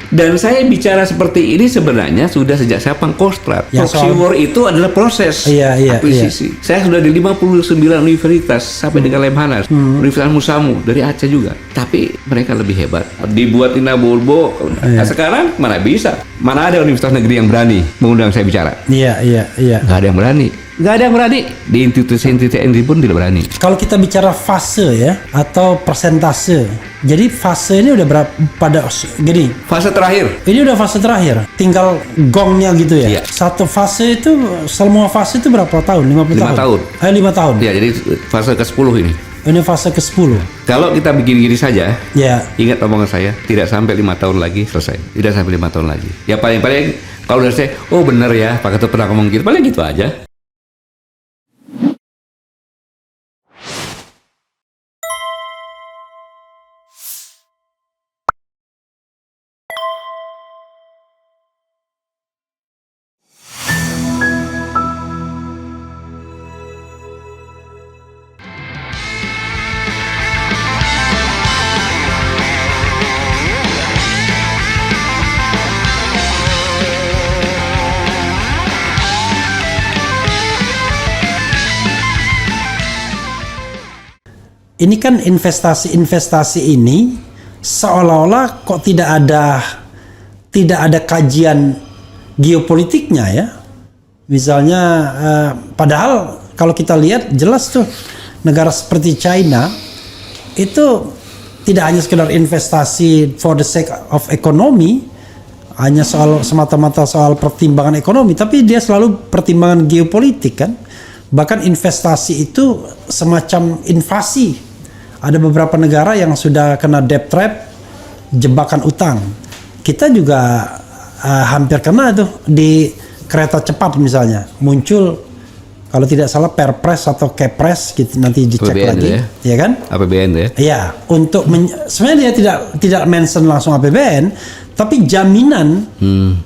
Dan saya bicara seperti ini sebenarnya sudah sejak saya Pangkostrat. Ya, Proxy war itu adalah proses akuisisi. Saya sudah di 59 universitas sampai dengan Lemhanas, Universitas Musamu dari Aceh juga. Tapi mereka lebih hebat. Dibuatin Bulbo. Nah, sekarang mana bisa? Mana ada universitas negeri yang berani mengundang saya bicara? Iya. Nggak ada yang berani. Nggak ada yang berani. Di institusi-institusi ini pun tidak berani. Kalau kita bicara fase ya, atau persentase. Jadi fase ini udah berapa pada gini. Fase terakhir. Ini udah fase terakhir. Tinggal gongnya gitu ya. Iya. Satu fase itu, semua fase itu berapa tahun? 50 tahun? 5 tahun. 5 tahun. Ya, jadi fase ke-10 ini. Ini fase ke-10. Kalau kita bikin gini saja, Ya. ingat omongan saya, tidak sampai 5 tahun lagi selesai. Tidak sampai 5 tahun lagi. Ya paling-paling kalau udah saya, oh benar ya, Pak Ketua pernah ngomong gitu, paling gitu aja. Ini kan investasi ini seolah-olah kok tidak ada kajian geopolitiknya ya. Misalnya padahal kalau kita lihat jelas tuh negara seperti China itu tidak hanya sekedar investasi for the sake of economy, hanya semata-mata soal pertimbangan ekonomi, tapi dia selalu pertimbangan geopolitik kan. Bahkan investasi itu semacam invasi. Ada beberapa negara yang sudah kena debt trap, jebakan utang. Kita juga hampir kena tuh di kereta cepat misalnya. Muncul kalau tidak salah Perpres atau Kepres gitu, nanti dicek APBN lagi, ya kan? APBN ya. Iya, untuk sebenarnya dia tidak mention langsung APBN, tapi jaminan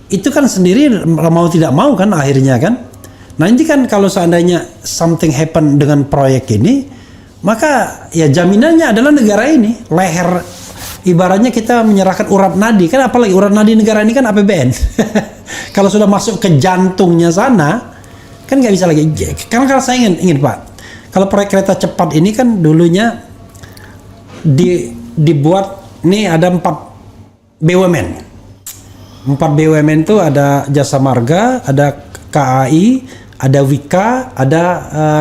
itu kan sendiri mau tidak mau kan akhirnya kan. Nah ini kan kalau seandainya something happen dengan proyek ini, maka ya jaminannya adalah negara ini, leher ibaratnya kita menyerahkan urat nadi kan, apalagi urat nadi negara ini kan APBN. Kalau sudah masuk ke jantungnya sana kan nggak bisa lagi. Karena kalau saya ingin Pak, kalau proyek kereta cepat ini kan dulunya dibuat nih ada 4 BUMN. 4 BUMN itu ada Jasa Marga, ada KAI, ada Wika, ada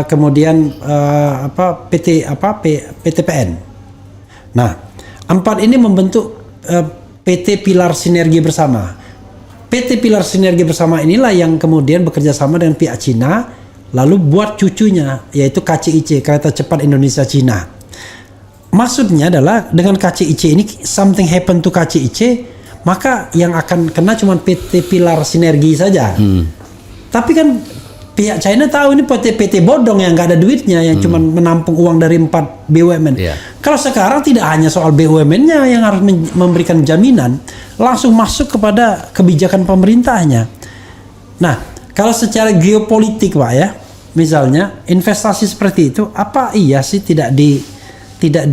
kemudian PTPN. Nah, 4 ini membentuk PT Pilar Sinergi Bersama. PT Pilar Sinergi Bersama inilah yang kemudian bekerja sama dengan pihak Cina, lalu buat cucunya, yaitu KCIC, Kereta Cepat Indonesia Cina. Maksudnya adalah dengan KCIC ini something happen to KCIC, maka yang akan kena cuma PT Pilar Sinergi saja. Tapi kan pihak China tahu ini PT bodong yang nggak ada duitnya, yang cuma menampung uang dari 4 BUMN. Kalau sekarang tidak hanya soal BUMN-nya yang harus memberikan jaminan, langsung masuk kepada kebijakan pemerintahnya. Nah, kalau secara geopolitik Pak ya, misalnya investasi seperti itu, apa iya sih tidak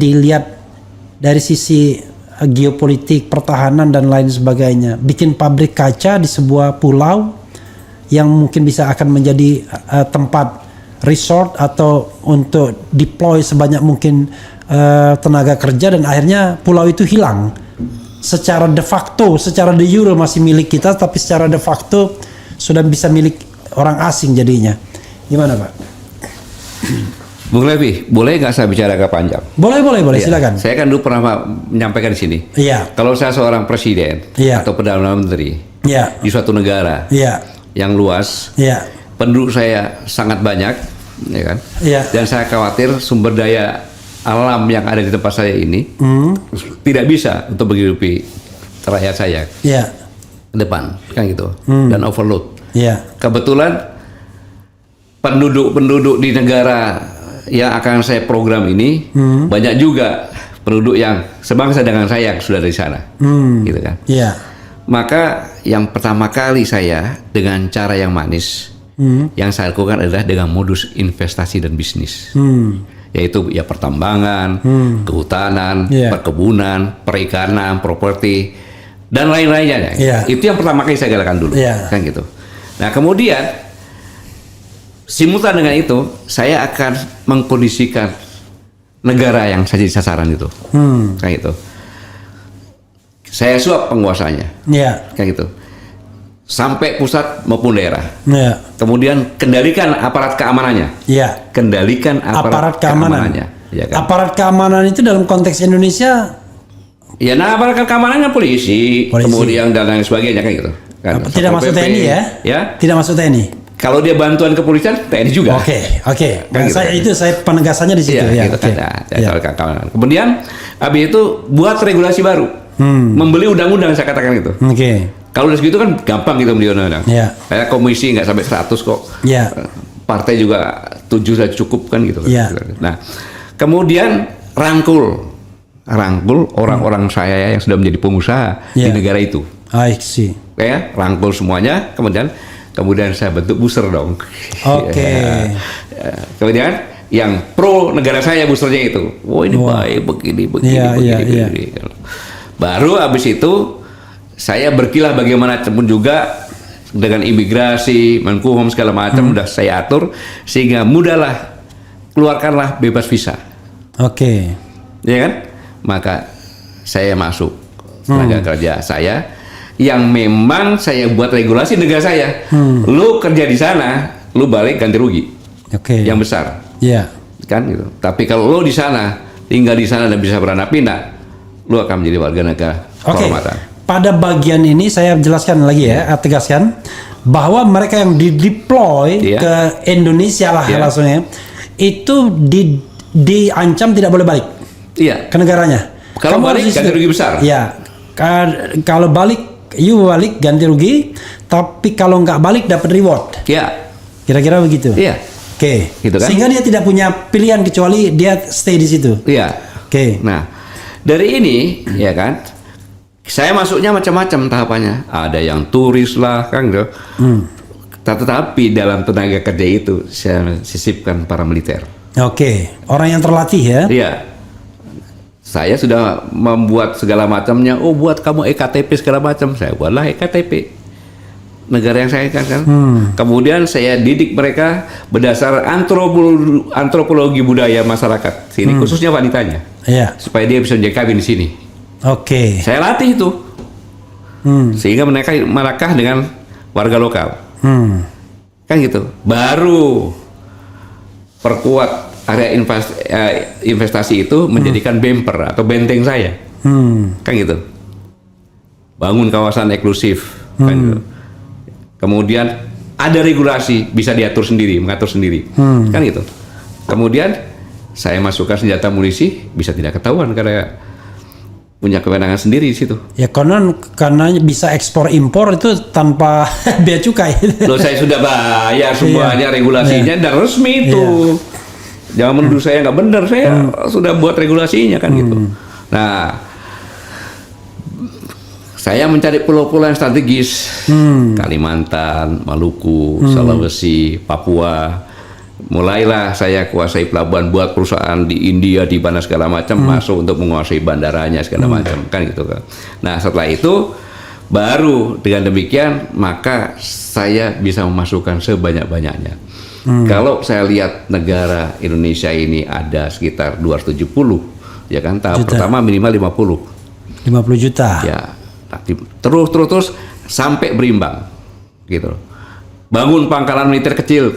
dilihat dari sisi geopolitik, pertahanan dan lain sebagainya. Bikin pabrik kaca di sebuah pulau yang mungkin bisa akan menjadi tempat resort atau untuk deploy sebanyak mungkin tenaga kerja, dan akhirnya pulau itu hilang secara de facto, secara de jure masih milik kita, tapi secara de facto sudah bisa milik orang asing jadinya. Gimana Pak? Bung Levi, boleh nggak saya bicara agak panjang? Boleh, ya, silakan. Saya kan dulu pernah menyampaikan di sini. Iya. Kalau saya seorang presiden atau perdana menteri di suatu negara yang luas, penduduk saya sangat banyak, ya kan? Dan saya khawatir sumber daya alam yang ada di tempat saya ini tidak bisa untuk menghidupi rakyat saya ke depan, kan gitu, dan overload. Kebetulan penduduk di negara yang akan saya program ini banyak juga penduduk yang sebangsa dengan saya yang sudah dari sana, gitu kan? Maka yang pertama kali saya dengan cara yang manis, yang saya lakukan adalah dengan modus investasi dan bisnis, yaitu ya pertambangan, kehutanan, perkebunan, perikanan, properti, dan lain-lainnya. Itu yang pertama kali saya galakan dulu, kan gitu. Nah kemudian simultan dengan itu saya akan mengkondisikan negara yang saya jadi sasaran itu, kayak gitu. Saya suap penguasanya, kayak gitu, sampai pusat maupun daerah. Kemudian kendalikan aparat keamanannya, kendalikan aparat keamanannya. Kan? Aparat keamanan itu dalam konteks Indonesia, aparat keamanannya polisi, kemudian dan lain sebagainya, kayak gitu. Kan? Tidak masuk TNI ya? Tidak masuk TNI. Kalau dia bantuan kepolisian, TNI juga. Oke. Kan gitu. Saya penegasannya di situ. Gitu kan. Kemudian habis itu buat regulasi baru, membeli undang-undang, saya katakan itu. Kalau udah segitu kan gampang gitu beli undang-undang. Kayak komisi nggak sampai 100 kok. Partai juga 7 sudah cukup kan gitu. Nah, kemudian rangkul orang-orang saya yang sudah menjadi pengusaha di negara itu. I see. Rangkul semuanya, kemudian saya bentuk booster dong. Kemudian yang pro negara saya boosternya itu, ini baik begini. Baru habis itu saya berkilah bagaimana pun juga dengan imigrasi, Menkumham segala macam udah saya atur sehingga mudahlah, keluarkanlah bebas visa. Ya kan? Maka saya masuk tenaga kerja saya yang memang saya buat regulasi negara saya. Lu kerja di sana, lu balik ganti rugi. Yang besar. Kan gitu. Tapi kalau lu di sana, tinggal di sana dan bisa beranak pinak, lu akan menjadi warga negara kehormatan. Pada bagian ini saya jelaskan lagi tegaskan bahwa mereka yang dideploy ke Indonesia lah langsungnya itu diancam tidak boleh balik ke negaranya. Kalau balik ganti rugi besar. Kalau balik balik ganti rugi, tapi kalau nggak balik dapat reward. Kira-kira begitu. Gitu kan? Sehingga dia tidak punya pilihan kecuali dia stay di situ. Nah, dari ini ya kan, saya masuknya macam-macam tahapannya. Ada yang turis lah, kan gitu. Tetapi dalam tenaga kerja itu saya sisipkan para militer. Orang yang terlatih ya. Saya sudah membuat segala macamnya. Buat kamu EKTP segala macam. Saya buatlah EKTP negara yang saya kan. Kemudian saya didik mereka berdasar antropologi budaya masyarakat sini, khususnya wanitanya, supaya dia bisa menjadi kawin di sini. Saya latih itu, sehingga mereka merakah dengan warga lokal, kan gitu. Baru perkuat area investasi itu menjadikan bumper atau benteng saya, kan gitu. Bangun kawasan eksklusif, kan gitu. Kemudian ada regulasi, bisa diatur sendiri, mengatur sendiri, kan gitu. Kemudian saya masukkan senjata munisi, bisa tidak ketahuan karena punya kewenangan sendiri di situ. Karena bisa ekspor impor itu tanpa bea cukai. Loh, saya sudah bayar semuanya regulasinya dan resmi itu. Jangan menuduh saya nggak benar, saya sudah buat regulasinya kan gitu. Nah, saya mencari pulau-pulau yang strategis, Kalimantan, Maluku, Sulawesi, Papua. Mulailah saya kuasai pelabuhan, buat perusahaan di India, di mana segala macam, masuk untuk menguasai bandaranya segala macam, kan gitu kan. Nah, setelah itu baru dengan demikian maka saya bisa memasukkan sebanyak-banyaknya. Kalau saya lihat negara Indonesia ini ada sekitar 270, ya kan, tahap pertama minimal 50 juta. Terus sampai berimbang, gitu. Bangun pangkalan militer kecil,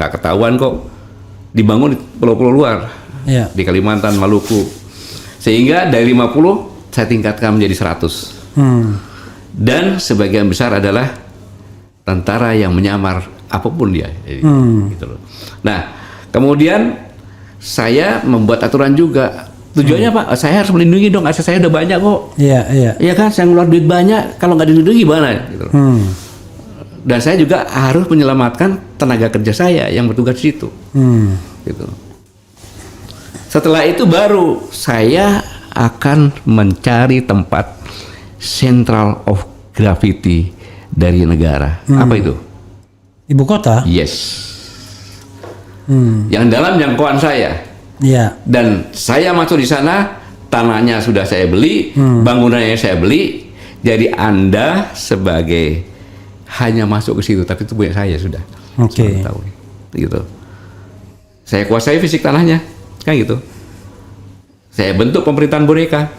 nggak ketahuan kok, dibangun di pulau-pulau luar, di Kalimantan, Maluku, sehingga dari 50 saya tingkatkan menjadi 100. Dan sebagian besar adalah tentara yang menyamar apapun dia, gitu loh. Nah, kemudian saya membuat aturan juga. Tujuannya Pak, saya harus melindungi dong, aset saya udah banyak kok. Iya kan, saya ngeluar duit banyak, kalau nggak dilindungi gimana? Gitu. Dan saya juga harus menyelamatkan tenaga kerja saya yang bertugas di situ. Gitu. Setelah itu baru saya akan mencari tempat central of gravity dari negara. Apa itu? Ibu kota? Yes. Yang dalam jangkauan saya. Dan saya masuk di sana, tanahnya sudah saya beli, bangunannya saya beli, Jadi Anda sebagai hanya masuk ke situ, tapi itu punya saya sudah. Oke. Gitu. Saya kuasai fisik tanahnya, kan gitu. Saya bentuk pemerintahan boneka.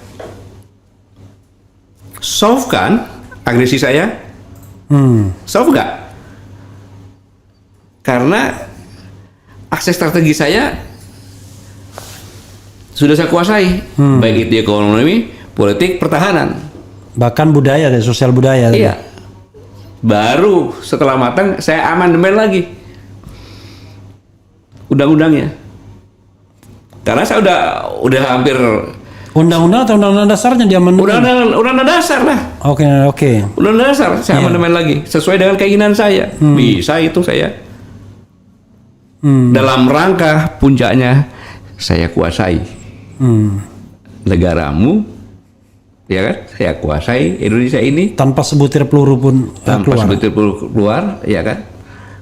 Solve kan agresi saya? Solve nggak? Karena akses strategi saya sudah saya kuasai, baik itu ekonomi, politik, pertahanan, bahkan budaya, sosial budaya. Iya. Baru setelah matang saya amandemen lagi undang-undangnya. Karena saya udah hampir undang-undang atau undang-undang dasarnya dia amandemen. Undang-undang dasar lah. Oke. Undang-undang dasar saya amandemen lagi sesuai dengan keinginan saya. Bisa itu saya. Dalam rangka puncaknya saya kuasai negaramu, ya kan? Saya kuasai Indonesia ini tanpa sebutir peluru pun keluar, ya kan?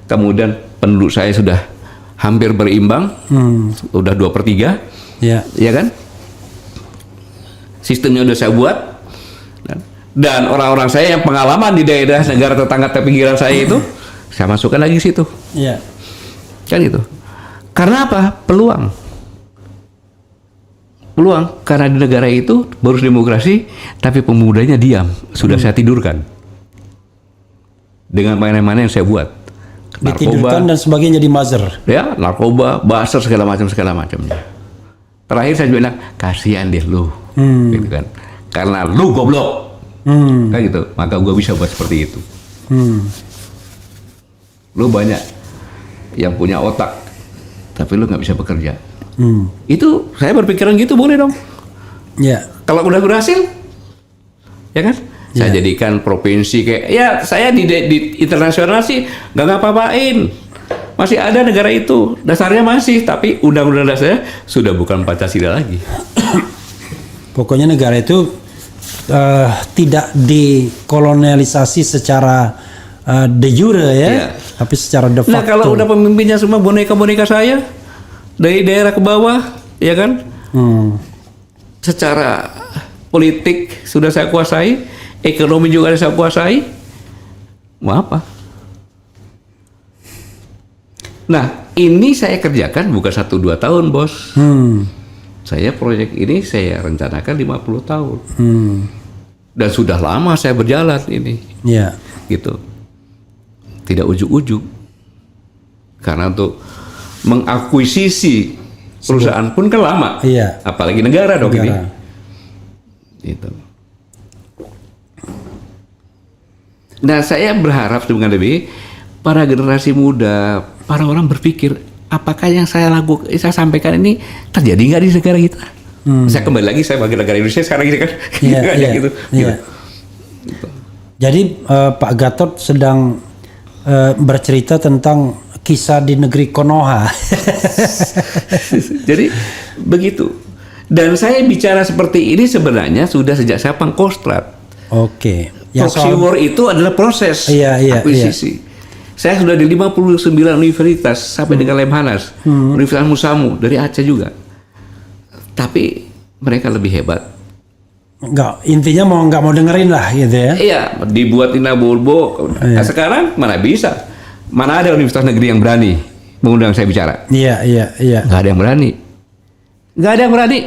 Kemudian penduduk saya sudah hampir berimbang, udah 2/3, ya kan? Sistemnya udah saya buat, dan orang-orang saya yang pengalaman di daerah negara tetangga pinggiran saya itu, saya masukkan lagi situ. Iya. Kan itu. Karena apa? Peluang. Karena di negara itu baru demokrasi, tapi pemudanya diam. Sudah saya tidurkan. Dengan mainan-mainan yang saya buat. Ditidurkan dan sebagainya di buzzer. Ya, narkoba, buzzer, segala macamnya. Terakhir saya bilang, kasihan deh lu. Gitu kan. Karena lu goblok. Kan gitu. Maka gua bisa buat seperti itu. Lu banyak yang punya otak, tapi lu nggak bisa bekerja. Itu saya berpikiran gitu, boleh dong. Ya. Kalau udah berhasil, ya kan? Saya jadikan provinsi kayak, ya saya di internasional sih nggak ngapa-ngapain. Masih ada negara itu, dasarnya masih, tapi undang-undang dasarnya sudah bukan Pancasila lagi. Pokoknya negara itu tidak dikolonialisasi secara de jure ya, tapi secara de facto. Nah kalau udah pemimpinnya semua boneka-boneka saya dari daerah ke bawah, ya kan? Secara politik sudah saya kuasai, ekonomi juga saya kuasai, mau apa? Nah ini saya kerjakan bukan 1-2 tahun, bos. Saya proyek ini saya rencanakan 50 tahun. Dan sudah lama saya berjalan ini. Iya. Gitu. Tidak ujuk-ujuk. Karena untuk mengakuisisi perusahaan pun kan lama. Iya. Apalagi negara dong ini. Gitu. Nah, saya berharap dengan lebih para generasi muda, para orang berpikir, apakah yang saya sampaikan ini terjadi nggak di negara kita? Saya kembali lagi, saya bagi negara Indonesia sekarang ini kan. Gitu. Jadi Pak Gatot sedang bercerita tentang kisah di negeri Konoha. Jadi begitu. Dan saya bicara seperti ini sebenarnya sudah sejak saya Pangkostrat. Oke. Proxy war itu adalah proses akuisisi. Saya sudah di 59 universitas sampai dengan Lemhanas, Universitas Musamu dari Aceh juga. Tapi mereka lebih hebat. Intinya nggak mau dengerin lah gitu ya. Iya, dibuat Ina Bulbo. Nah, sekarang mana bisa? Mana ada universitas negeri yang berani mengundang saya bicara? Iya. Nggak ada yang berani.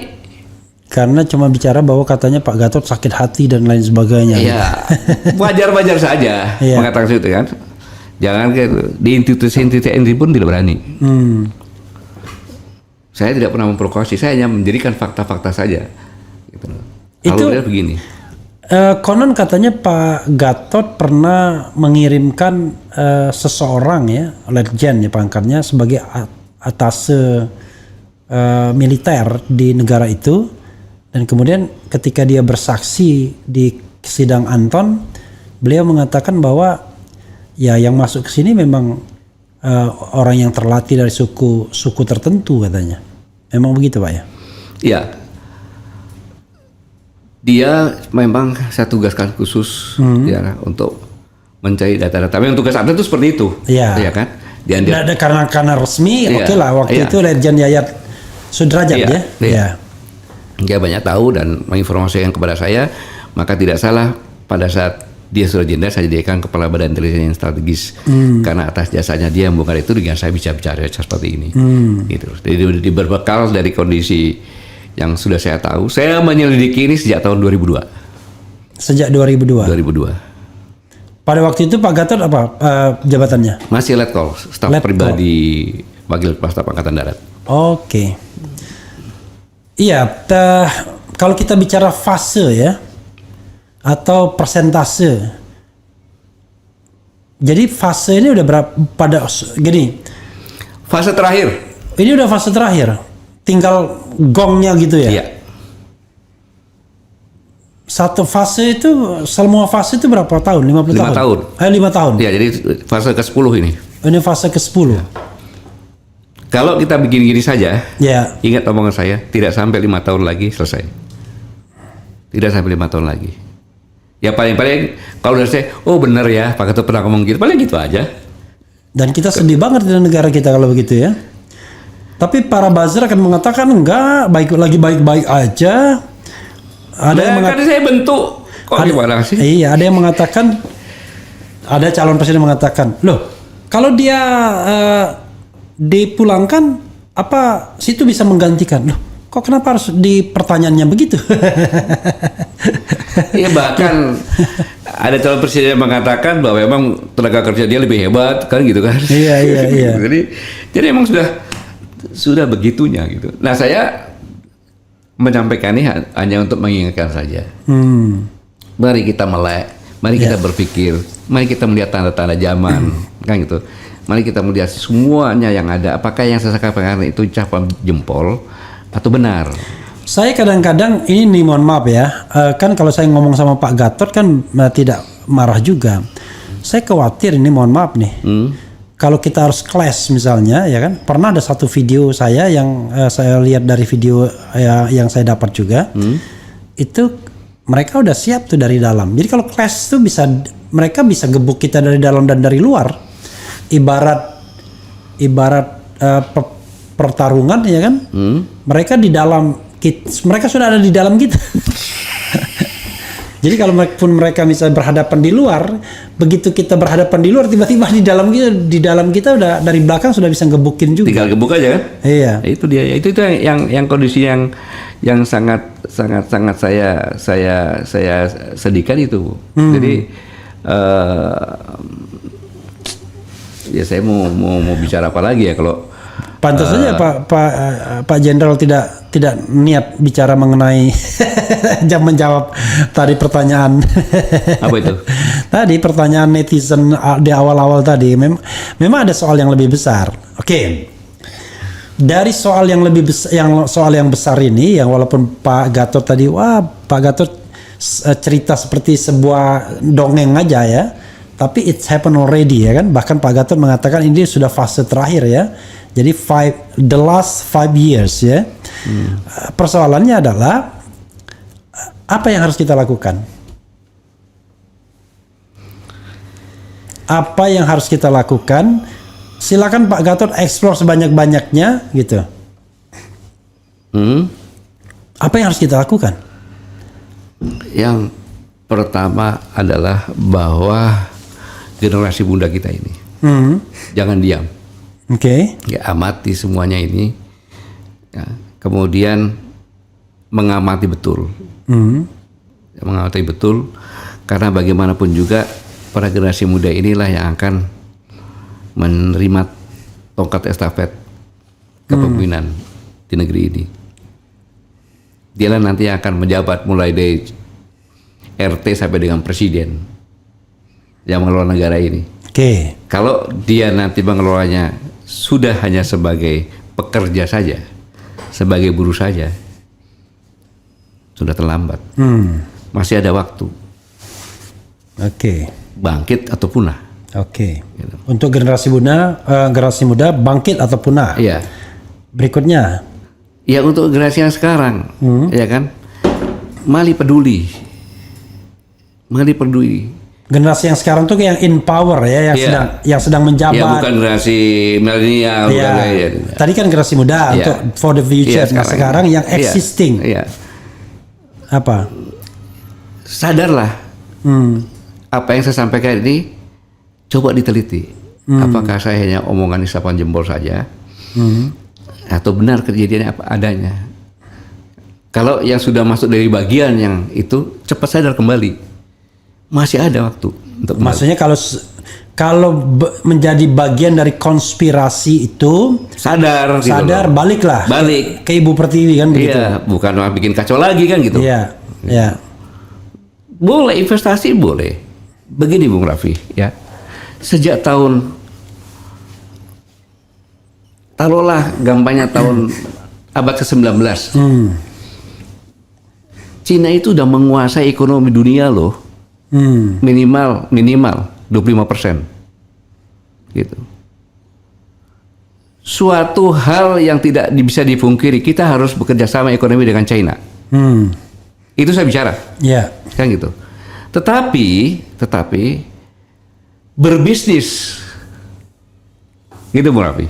Karena cuma bicara bahwa katanya Pak Gatot sakit hati dan lain sebagainya. Iya, wajar-wajar saja mengatakan itu kan. Jangan gitu. Di institusi pun tidak berani. Saya tidak pernah memprovokasi, saya hanya mendirikan fakta-fakta saja. Gitu. Itu begini. Konon katanya Pak Gatot pernah mengirimkan seseorang ya, letjen ya pangkatnya sebagai atase militer di negara itu, dan kemudian ketika dia bersaksi di sidang Anton, beliau mengatakan bahwa ya yang masuk ke sini memang orang yang terlatih dari suku tertentu katanya. Memang begitu Pak ya? Iya. Dia memang saya tugaskan khusus ya untuk mencari data-data. Tapi yang tugas Anda itu seperti itu, ya kan? Karena resmi, oke lah. Waktu itu Letjen Yayat Sudrajat Dia banyak tahu dan menginformasikan kepada saya, maka tidak salah pada saat dia sudah jenderal, saya jadikan kepala Badan Intelijen Strategis. Karena atas jasanya dia membongkar itu, dengan saya bisa bicara seperti ini. Gitu. Jadi berbekal dari kondisi yang sudah saya tahu, saya menyelidiki ini sejak tahun 2002. Sejak 2002. 2002. Pada waktu itu Pak Gatot apa jabatannya? Masih Letkol, staf pribadi Wakil Kepala Staf Angkatan Darat. Oke. Iya, kalau kita bicara fase ya, atau persentase. Jadi fase ini udah berapa pada gini. Fase terakhir. Ini udah fase terakhir. Tinggal gongnya gitu ya. Iya. Satu fase itu, semua fase itu berapa tahun? 50 tahun? 5 tahun. 5 tahun. Iya, jadi fase ke-10 ini. Ini fase ke-10. Ya. Kalau kita bikin gini saja, ya. Ingat omongan saya, tidak sampai 5 tahun lagi selesai. Tidak sampai 5 tahun lagi. Ya paling-paling kalau udah saya, oh benar ya, Pak Gatot pernah ngomong gitu, paling gitu aja. Dan kita sedih banget dengan negara kita kalau begitu ya. Tapi para buzzer akan mengatakan enggak, baik-baik aja. Ada yang mengatakan saya bentuk. Kok gimana sih? Iya, ada yang mengatakan, ada calon presiden mengatakan, loh, kalau dia dipulangkan, apa situ bisa menggantikan? Loh, kok kenapa harus di pertanyaannya begitu? Iya, bahkan ada calon presiden yang mengatakan bahwa memang tenaga kerja dia lebih hebat, kan gitu kan? Iya. Jadi emang sudah begitunya gitu. Nah, saya menyampaikan ini hanya untuk mengingatkan saja. Mari kita melek, mari kita berpikir, mari kita melihat tanda-tanda zaman, kan gitu. Mari kita melihat semuanya yang ada. Apakah yang saya sampaikan itu ucapan jempol atau benar? Saya kadang-kadang ini mohon maaf ya, kan kalau saya ngomong sama Pak Gatot kan tidak marah juga. Saya khawatir ini mohon maaf nih. Kalau kita harus clash misalnya, ya kan? Pernah ada satu video saya yang saya lihat dari video yang saya dapat juga, itu mereka udah siap tuh dari dalam. Jadi kalau clash tuh mereka bisa gebuk kita dari dalam dan dari luar. Ibarat pertarungan ya kan? Mereka di dalam. Mereka sudah ada di dalam kita. Jadi kalau mereka misalnya berhadapan di luar, begitu kita berhadapan di luar, tiba-tiba di dalam kita udah dari belakang sudah bisa ngebukin juga. Tinggal gebuk aja kan? Iya. Itu dia. Itu yang kondisi yang sangat saya sedihkan itu. Jadi ya saya mau bicara apa lagi ya kalau pantas saja Pak Jenderal tidak niat bicara mengenai menjawab tadi pertanyaan. Apa itu? Tadi pertanyaan netizen di awal-awal tadi memang ada soal yang lebih besar. Oke. Dari soal yang lebih besar, soal yang besar ini, yang walaupun Pak Gatot tadi, Pak Gatot cerita seperti sebuah dongeng aja ya, tapi it's happened already ya kan. Bahkan Pak Gatot mengatakan ini sudah fase terakhir ya. Jadi the last 5 years ya. Persoalannya adalah apa yang harus kita lakukan? Apa yang harus kita lakukan? Silakan Pak Gatot explore sebanyak-banyaknya gitu. Apa yang harus kita lakukan? Yang pertama adalah bahwa generasi muda kita ini jangan diam. Oke. Ya, amati semuanya ini. Ya, kemudian mengamati betul. Mengamati betul, karena bagaimanapun juga para generasi muda inilah yang akan menerima tongkat estafet kepemimpinan di negeri ini. Dialah nanti yang akan menjabat mulai dari RT sampai dengan presiden yang mengelola negara ini. Oke. Kalau dia nanti mengelolanya sudah hanya sebagai pekerja saja, sebagai buruh saja, sudah terlambat. Masih ada waktu. Oke. Bangkit atau punah. Oke. Gitu. Untuk generasi muda bangkit atau punah. Iya. Berikutnya. Ya untuk generasi yang sekarang, ya kan, mari peduli. Generasi yang sekarang tuh yang in power ya, yang sedang menjabat. Ya bukan generasi milenial. Ya. Tadi kan generasi muda untuk for the future. Nah sekarang yang existing. Iya. Apa? Sadarlah Apa yang saya sampaikan ini coba diteliti. Apakah saya hanya omongan isapan jempol saja, atau benar kejadiannya apa adanya. Kalau yang sudah masuk dari bagian yang itu, cepat sadar kembali. Masih ada waktu untuk kembali. Maksudnya kalau menjadi bagian dari konspirasi itu sadar gitu, baliklah ke Ibu Pertiwi kan begitu. Iya, bukan bikin kacau lagi kan gitu. Iya, iya. Boleh investasi boleh. Begini Bung Raffi ya. Sejak taruhlah gampangnya tahun abad ke-19. Cina itu udah menguasai ekonomi dunia loh. Minimal 25%. Gitu. Suatu hal yang tidak bisa dipungkiri, kita harus bekerja sama ekonomi dengan China. Itu saya bicara. Iya. Kan gitu. Tetapi berbisnis. Gitu Bu Raffi.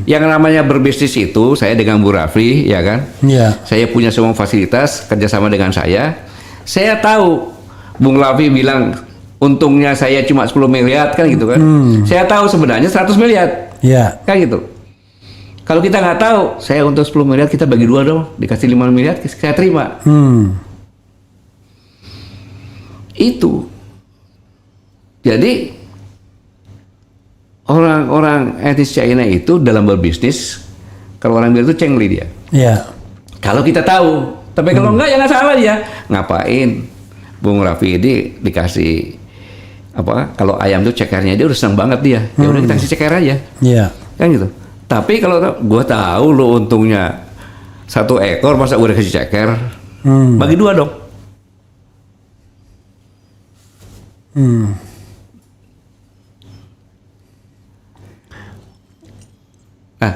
Yang namanya berbisnis itu, saya dengan Bu Raffi, ya kan? Iya. Saya punya semua fasilitas, kerjasama dengan saya. Saya tahu Bung Raffi bilang untungnya saya cuma 10 miliar kan gitu kan. Saya tahu sebenarnya 100 miliar. Iya. Kan gitu. Kalau kita nggak tahu, saya untuk 10 miliar kita bagi 2 dong, dikasih 5 miliar, saya terima. Itu. Jadi orang-orang etnis China itu dalam berbisnis, kalau orang bilang itu cengli dia. Iya. Kalau kita tahu, tapi kalau enggak ya nggak salah dia. Ngapain Bung Raffi ini dikasih apa? Kalau ayam tuh cekernya dia udah senang banget dia. Ya udah kita kasih ceker aja. Iya. Kan gitu. Tapi kalau gua tahu lo untungnya 1 ekor, masa gua udah kasih ceker, bagi 2 dong. Nah,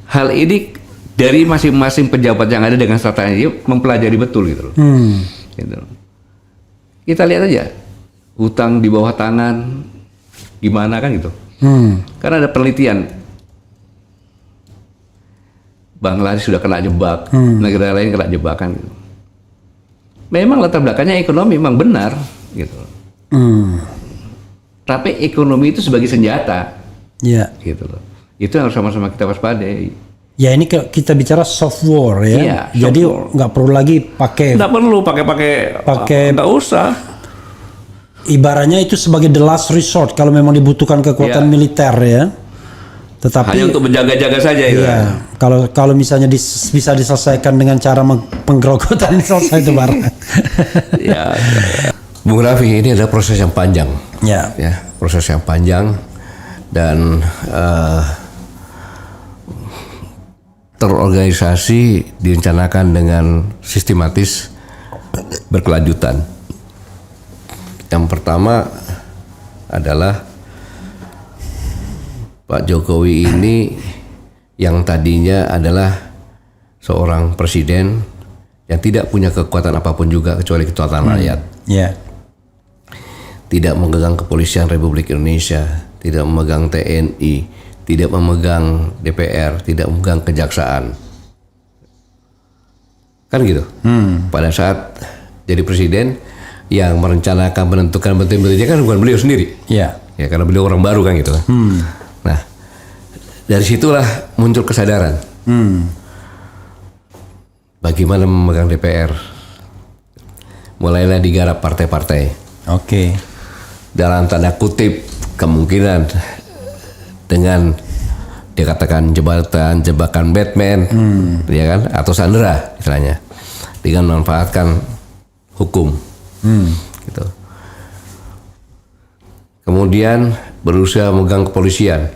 hal ini dari masing-masing pejabat yang ada dengan strategi ini mempelajari betul gitu loh. Gitu. Kita lihat aja hutang di bawah tangan gimana kan gitu. Karena ada penelitian Bangladesh sudah kena jebak, negara lain kena jebakan gitu. Memang latar belakangnya ekonomi memang benar gitu. Tapi ekonomi itu sebagai senjata. Iya. Gitu loh. Itu harus sama-sama kita waspadai. Ya ini kita bicara soft war ya. Iya, jadi nggak perlu lagi pakai. Nggak perlu pakai. Nggak usah. Ibaratnya itu sebagai the last resort kalau memang dibutuhkan kekuatan militer ya. Tetapi hanya untuk menjaga-jaga saja ya. Kalau misalnya bisa diselesaikan dengan cara penggerogotan selesai itu barang. Ya. Bung Raffi, ini adalah proses yang panjang. Ya, proses yang panjang dan terorganisasi, direncanakan dengan sistematis, berkelanjutan. Yang pertama adalah Pak Jokowi ini yang tadinya adalah seorang presiden yang tidak punya kekuatan apapun juga kecuali kedaulatan rakyat. Tidak memegang kepolisian Republik Indonesia, tidak memegang TNI, tidak memegang DPR, tidak memegang kejaksaan. Kan gitu. Pada saat jadi presiden, yang merencanakan menentukan menteri-menterinya kan bukan beliau sendiri. Ya, karena beliau orang baru kan gitu. Nah, dari situlah muncul kesadaran. Bagaimana memegang DPR. Mulailah digarap partai-partai. Dalam tanda kutip kemungkinan dengan dikatakan jebakan Batman, ya kan, atau Sandra istilahnya, dengan memanfaatkan hukum, gitu. Kemudian berusaha memegang kepolisian,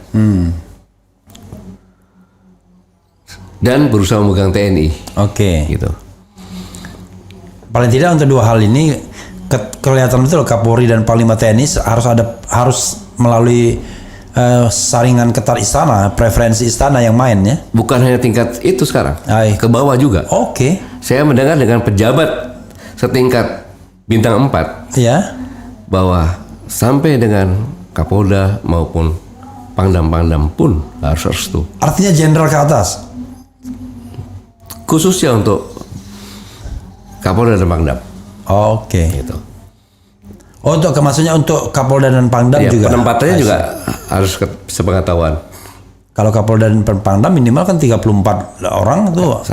dan berusaha memegang TNI, gitu. Paling tidak untuk 2 hal ini kelihatan betul Kapolri dan Panglima TNI harus melalui saringan ketat istana, preferensi istana yang main ya. Bukan hanya tingkat itu sekarang, ke bawah juga. Saya mendengar dengan pejabat setingkat bintang 4 bahwa sampai dengan Kapolda maupun Pangdam pun harus restu. Artinya jenderal ke atas? Khususnya untuk Kapolda dan Pangdam. Gitu. Oh, maksudnya untuk Kapolda dan Pangdam juga? Penempatannya juga harus sepengetahuan. Kalau Kapolda dan Pangdam minimal kan 34 orang tuh.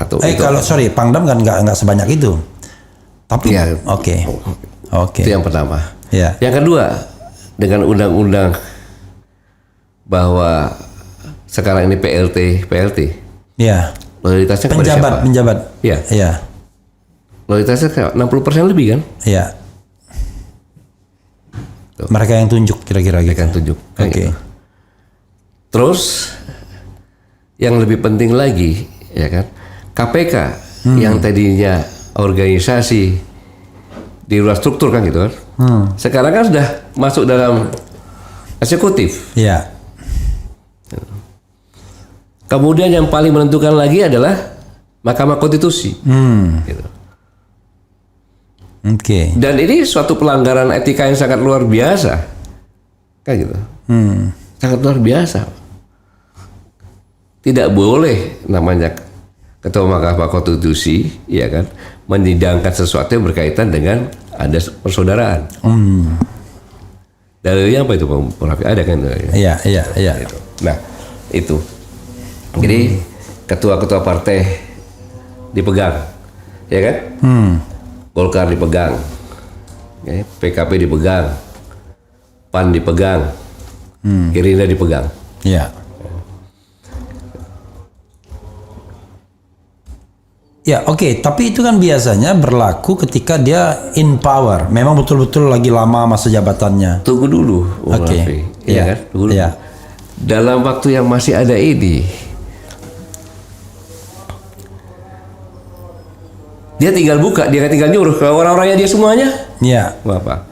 Pangdam kan nggak sebanyak itu. Tapi oke. Itu yang pertama. Ya. Yang kedua, dengan undang-undang bahwa sekarang ini PLT. Ya. Loyalitasnya kepada siapa? Penjabat. Iya. Iya. Loyalitasnya 60% lebih kan? Iya. Mereka yang tunjuk kira-kira gitu. Mereka yang tunjuk. Oke. Gitu. Terus yang lebih penting lagi, ya kan? KPK yang tadinya organisasi di luar struktur kan gitu kan? Sekarang kan sudah masuk dalam eksekutif. Iya. Kemudian yang paling menentukan lagi adalah Mahkamah Konstitusi. Gitu. Oke. Dan ini suatu pelanggaran etika yang sangat luar biasa, kan gitu. Sangat luar biasa. Tidak boleh namanya Ketua Mahkamah Konstitusi, ya kan, menyidangkan sesuatu yang berkaitan dengan ada persaudaraan. Dalilnya apa itu, Pak Rafi? Ada kan? Iya. Gitu. Nah, itu. Jadi ketua-ketua partai dipegang, ya kan? Golkar dipegang, ya, PKP dipegang, PAN dipegang, Gerindra dipegang. Ya. Ya, oke. Tapi itu kan biasanya berlaku ketika dia in power. Memang betul-betul lagi lama masa jabatannya. Tunggu dulu, Oke. Iya kan? Tunggu dulu. Ya. Dalam waktu yang masih ada ini, dia tinggal buka, dia tinggal nyuruh ke orang-orangnya dia semuanya. Iya. Apa?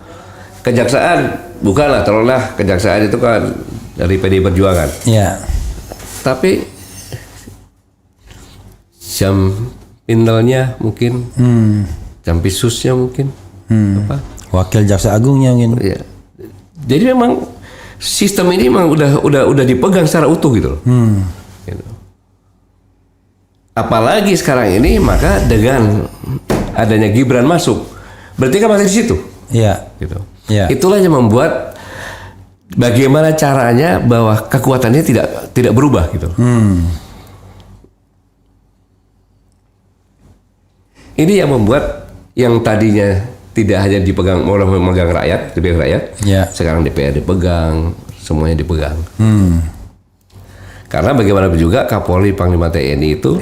Kejaksaan, bukanlah, taruhlah kejaksaan itu kan dari PDI Perjuangan. Iya. Tapi jam pintelnya mungkin, jam pisusnya mungkin, apa? Wakil Jaksa Agungnya mungkin. Ya. Jadi memang sistem ini memang udah dipegang secara utuh gitu loh. Gitu. Apalagi sekarang ini, maka dengan adanya Gibran masuk, berarti kan masih di situ. Iya. Gitu. Ya. Itulah yang membuat bagaimana caranya bahwa kekuatannya tidak berubah gitu. Ini yang membuat yang tadinya tidak hanya dipegang oleh memegang rakyat, sekarang DPR dipegang, semuanya dipegang. Karena bagaimanapun juga Kapolri Panglima TNI itu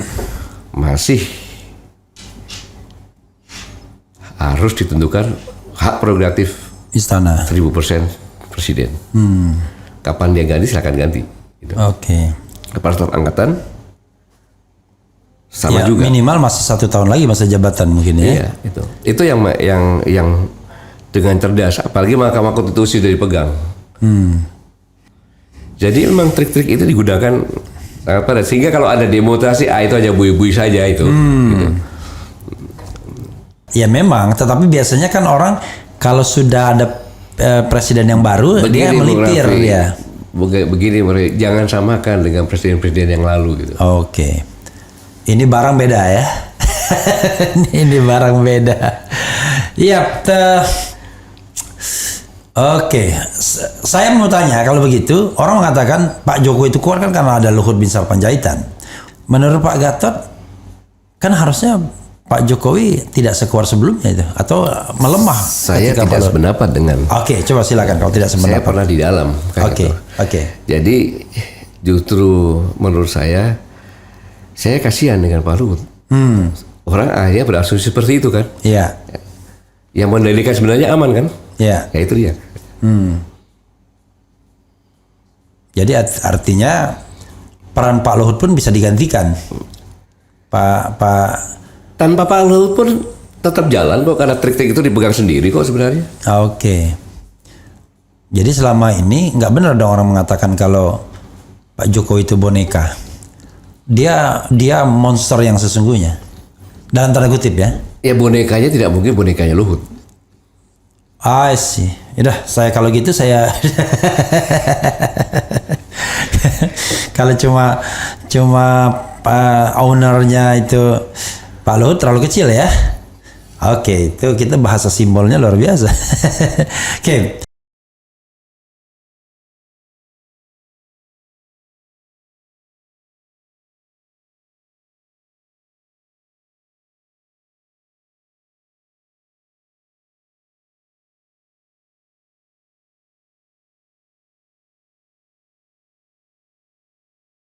masih harus ditentukan hak prerogatif Istana 1000% Presiden. Kapan dia ganti silakan ganti. Gitu. Oke. Kepala Staf Angkatan sama ya, juga. Minimal masih 1 tahun lagi masa jabatan mungkin ya. Iya, itu yang dengan cerdas. Apalagi Mahkamah Konstitusi sudah dipegang. Jadi memang trik-trik itu digunakan sangat pada, sehingga kalau ada demonstrasi, itu aja bui-bui saja itu. Gitu. Ya memang, tetapi biasanya kan orang kalau sudah ada presiden yang baru, dia melipir ya. Begini, jangan samakan dengan presiden-presiden yang lalu gitu. Oke. Ini barang beda ya. Ini barang beda. Iya. Oke, saya mau tanya, kalau begitu orang mengatakan Pak Jokowi itu kuat kan karena ada Luhut Binsar Panjaitan. Menurut Pak Gatot kan harusnya Pak Jokowi tidak sekuat sebelumnya itu, atau melemah? Saya tidak sependapat dengan. Oke, coba silakan kalau tidak sependapat. Saya pernah di dalam. Oke. Jadi justru menurut saya kasihan dengan Pak Luhut. Orang akhirnya berasumsi seperti itu kan. Iya. Yang mendalikan sebenarnya aman kan. Ya. Ya itu dia. Jadi artinya peran Pak Luhut pun bisa digantikan. Tanpa Pak Luhut pun tetap jalan kok, karena trik-trik itu dipegang sendiri kok sebenarnya. Oke. Jadi selama ini nggak benar dong orang mengatakan kalau Pak Jokowi itu boneka. Dia monster yang sesungguhnya. Dalam tanda kutip ya. Ya bonekanya tidak mungkin bonekanya Luhut. I see. Yaudah, saya kalau gitu saya kalau cuma ownernya itu Pak Luhut terlalu kecil ya. Oke, itu kita bahasa simbolnya luar biasa. Oke.